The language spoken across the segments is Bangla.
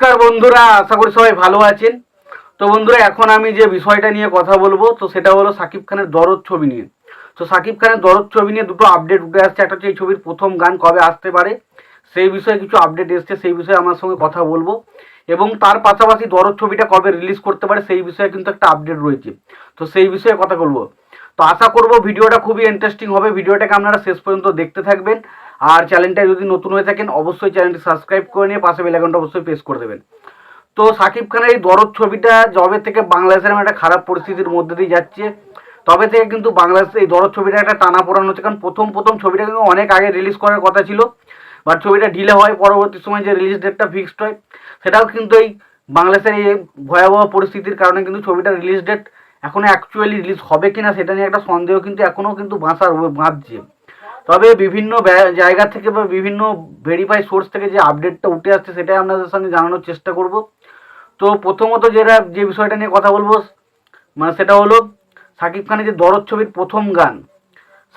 নমস্কার বন্ধুরা, আশা করি সবাই ভালো আছেন। তো বন্ধুরা, এখন আমি যে বিষয়টা নিয়ে কথা বলবো তো সেটা হলো সাকিব খানের দরদ ছবি নিয়ে। তো সাকিব খানের দরদ ছবি নিয়ে দুটো আপডেট উঠে আসছে। একটা হচ্ছে এই ছবির প্রথম গান কবে আসতে পারে, সেই বিষয়ে কিছু আপডেট এসছে, সেই বিষয়ে আমার সঙ্গে কথা বলবো। এবং তার পাশাপাশি দরদ ছবিটা কবে রিলিজ করতে পারে সেই বিষয়ে কিন্তু একটা আপডেট রয়েছে, তো সেই বিষয়ে কথা বলবো। তো আশা করবো ভিডিওটা খুবই ইন্টারেস্টিং হবে, ভিডিওটাকে আপনারা শেষ পর্যন্ত দেখতে থাকবেন। আর চ্যানেলটা যদি নতুন হয়ে থাকেন অবশ্যই চ্যানেলটি সাবস্ক্রাইব করে নিয়ে পাশে বেল আইকনটা অবশ্যই প্রেস করে দেবেন। তো সাকিব খানের এই দরদ ছবিটা যবে থেকে বাংলাদেশের একটা খারাপ পরিস্থিতির মধ্যে দিয়ে যাচ্ছে, তবে থেকে কিন্তু বাংলাদেশে এই দরদ ছবিটা একটা টানা পোড়ানো হচ্ছে। কারণ প্রথম ছবিটা কিন্তু অনেক আগে রিলিজ করার কথা ছিল, বাট ছবিটা ডিলে হয়, পরবর্তী সময় যে রিলিজ ডেটটা ফিক্সড হয় সেটাও কিন্তু এই বাংলাদেশের এই ভয়াবহ পরিস্থিতির কারণে কিন্তু ছবিটার রিলিজ ডেট এখনও অ্যাকচুয়ালি রিলিজ হবে কিনা সেটা নিয়ে একটা সন্দেহ কিন্তু এখনও কিন্তু বাঁধছে। তবে বিভিন্ন জায়গা থেকে বা বিভিন্ন ভেরিফাই সোর্স থেকে যে আপডেটটা উঠে আসছে সেটাই আপনাদের সঙ্গে জানানোর চেষ্টা করব। তো প্রথমত যে বিষয়টা নিয়ে কথা বলবো সেটা হলো সাকিব খানের যে দরদ ছবির প্রথম গান,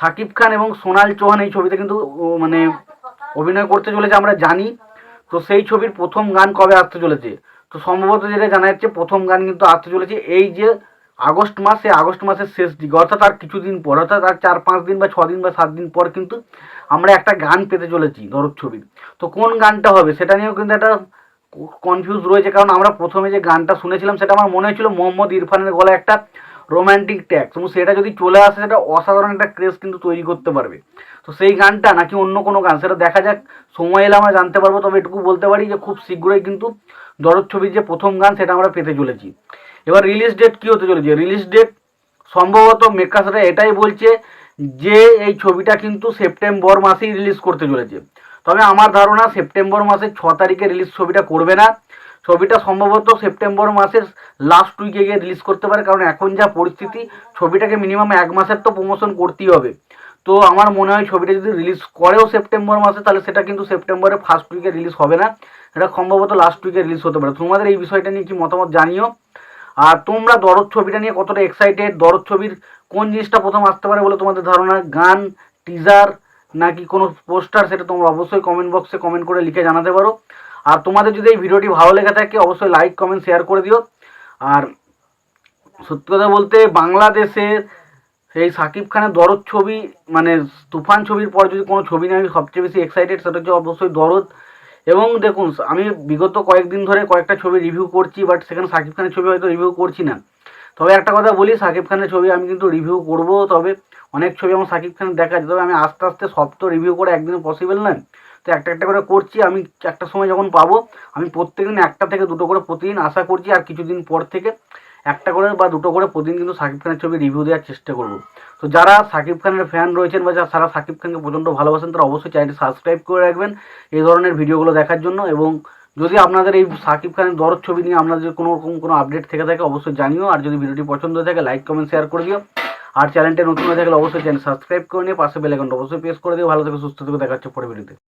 সাকিব খান এবং সোনাল চৌহান এই ছবিতে কিন্তু অভিনয় করতে চলেছে আমরা জানি। তো সেই ছবির প্রথম গান কবে আসতে চলেছে, তো সম্ভবত যেটা জানা যাচ্ছে প্রথম গান কিন্তু আসতে চলেছে এই যে আগস্ট মাস, এই আগস্ট মাসের শেষ দিকে, অর্থাৎ আর কিছুদিন পর, অর্থাৎ আর 4-5 দিন বা 6 দিন বা 7 দিন পর কিন্তু আমরা একটা গান পেতে চলেছি দরদ ছবির। তো কোন গানটা হবে সেটা নিয়েও কিন্তু একটা কনফিউজ রয়েছে, কারণ আমরা প্রথমে যে গানটা শুনেছিলাম সেটা আমার মনে হয়েছিল মোহাম্মদ ইরফানের গলায় একটা রোম্যান্টিক ট্যাগ, এবং সেটা যদি চলে আসে সেটা অসাধারণ একটা ক্রেজ কিন্তু তৈরি করতে পারবে। তো সেই গানটা নাকি অন্য কোনো গান সেটা দেখা যাক, সময় এলে আমরা জানতে পারবো। তবে এটুকু বলতে পারি যে খুব শীঘ্রই কিন্তু দরদ ছবির যে প্রথম গান সেটা আমরা পেতে চলেছি। এবার রিলিজ ডেট কী হতে চলেছে, রিলিজ ডেট সম্ভবত মেকার্সরা এটাই বলছে যে এই ছবিটা কিন্তু সেপ্টেম্বর মাসেই রিলিজ করতে চলেছে। তবে আমার ধারণা সেপ্টেম্বর মাসের 6 তারিখে রিলিজ ছবিটা করবে না, ছবিটা সম্ভবত সেপ্টেম্বর মাসের লাস্ট উইকে গিয়ে রিলিজ করতে পারে। কারণ এখন যা পরিস্থিতি, ছবিটাকে মিনিমাম 1 মাসের তো প্রমোশন করতেই হবে। তো আমার মনে হয় ছবিটা যদি রিলিজ করেও সেপ্টেম্বর মাসে, তাহলে সেটা কিন্তু সেপ্টেম্বরের ফার্স্ট উইকে রিলিজ হবে না, এটা সম্ভবত লাস্ট উইকে রিলিজ হতে পারে। তোমাদের এই বিষয়টা নিয়ে কি মতামত জানিও। আর তোমরা দরদ ছবিটা নিয়ে কতটা এক্সাইটেড, দরদ ছবির কোন জিনিসটা প্রথম আসতে পারে বলে তোমাদের ধারণা, গান, টিজার নাকি কোনো পোস্টার, সেটা তোমরা অবশ্যই কমেন্ট বক্সে কমেন্ট করে লিখে জানাতে পারো। আর তোমাদের যদি এই ভিডিওটি ভালো লেগে থাকে অবশ্যই লাইক কমেন্ট শেয়ার করে দিও। আর সত্যি কথা বলতে বাংলাদেশের এই সাকিব খানের দরদ ছবি মানে তুফান ছবির পর যদি কোনো ছবি নিয়ে আমি সবচেয়ে বেশি এক্সাইটেড সেটা হচ্ছে অবশ্যই দরদ। এবং দেখুন, আমি বিগত কয়েকদিন ধরে কয়েকটা ছবি রিভিউ করছি, বাট সেখানে সাকিব খানের ছবি হয়তো রিভিউ করছি না। তবে একটা কথা বলি, সাকিব খানের ছবি আমি কিন্তু রিভিউ করব। তবে অনেক ছবি আমার সাকিব খানের দেখা যায়, তবে আমি আস্তে আস্তে সব তো রিভিউ করে একদিনে পসিবল নয়। তো একটা একটা করে করছি, আমি একটা সময় যখন পাবো আমি প্রত্যেকদিন একটা থেকে দুটো করে প্রতিদিন আশা করছি, আর কিছুদিন পর থেকে একটা করে বা দুটো করে প্রতিদিন কিন্তু সাকিব খানের ছবি রিভিউ দেওয়ার চেষ্টা করব। তো যারা সাকিব খানের ফ্যান রয়েছেন বা যারা সাকিব খানকে প্রচণ্ড ভালোবাসেন তারা অবশ্যই চ্যানেলটি সাবস্ক্রাইব করে রাখবেন এই ধরনের ভিডিওগুলো দেখার জন্য। এবং যদি আপনাদের এই সাকিব খানের দরদ ছবি নিয়ে আপনাদের কোনো রকম কোনো আপডেট থেকে থাকে অবশ্যই জানিও। আর যদি ভিডিওটি পছন্দ হয়ে থাকে লাইক কমেন্ট শেয়ার করে দিও। আর চ্যানেলটা নতুন হয়ে থাকলে অবশ্যই চ্যানেল সাবস্ক্রাইব করে নিয়ে পাশে বেল আইকনটা অবশ্যই প্রেস করে দিও। ভালো থেকে সুস্থ থেকে দেখা হচ্ছে পরে ভিডিওতে।